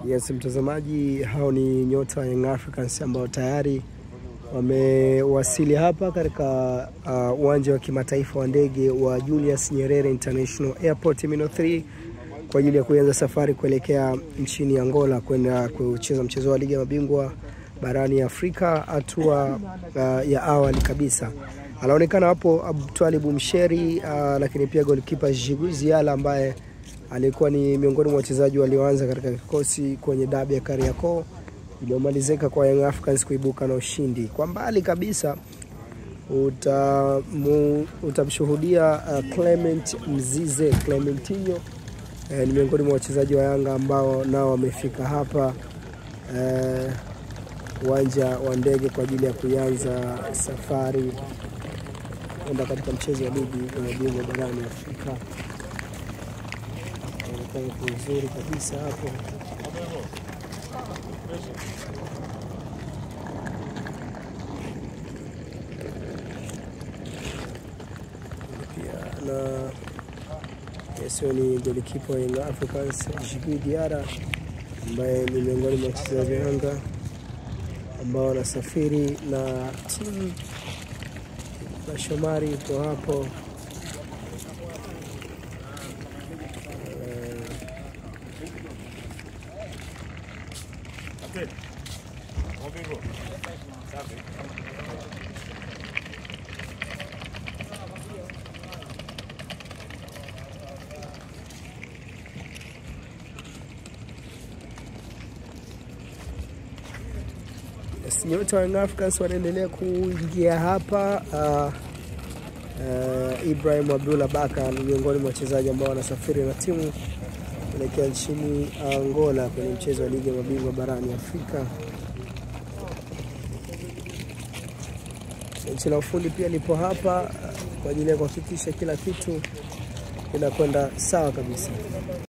Yes, mtazamaji, hao ni nyota Young Africans ambao tayari wamewasili hapa katika uwanja wa kimataifa wa ndege wa Julius Nyerere International Airport Terminal 3 kwa ajili ya kuanza safari kuelekea nchini Angola kwenda kucheza mchezo wa ligi ya mabingwa barani Afrika hatua ya awali kabisa. Anaonekana hapo Abdulwahab Msheri, lakini pia goalkeeper Djigui Diarra ambaye alikuwa ni miongoni mwa wachezaji walioanza katika kikosi kwenye dabi ya Kariakoo iliyomalizika kwa Young Africans kuibuka na ushindi. Kwa mbali kabisa utamshuhudia Clement Mzize, Clementinho, ni miongoni mwa wachezaji wa Yanga ambao nao wamefika hapa uwanja wa ndege kwa ajili ya kuanza safari kwenda katika mchezo wa ligi ya mabingwa barani Afrika. Kwa uzuri kabisa hapo. Pia na Yesu ni goalkeeper wa Young Africans Djigui Diarra ambaye ni miongoni mwa wachezaji wa Yanga ambao wanasafiri na timu ya Shomari kwa hapo. Nyota wa Young Africans wanaendelea kuingia hapa. Ibrahim Abdullah Baka ni miongoni mwa wachezaji ambao wanasafiri na timu kuelekea nchini Angola kwenye mchezo wa ligi ya mabingwa barani Afrika. Benchi la ufundi pia lipo hapa kwa ajili ya kuhakikisha kila kitu kinakwenda sawa kabisa.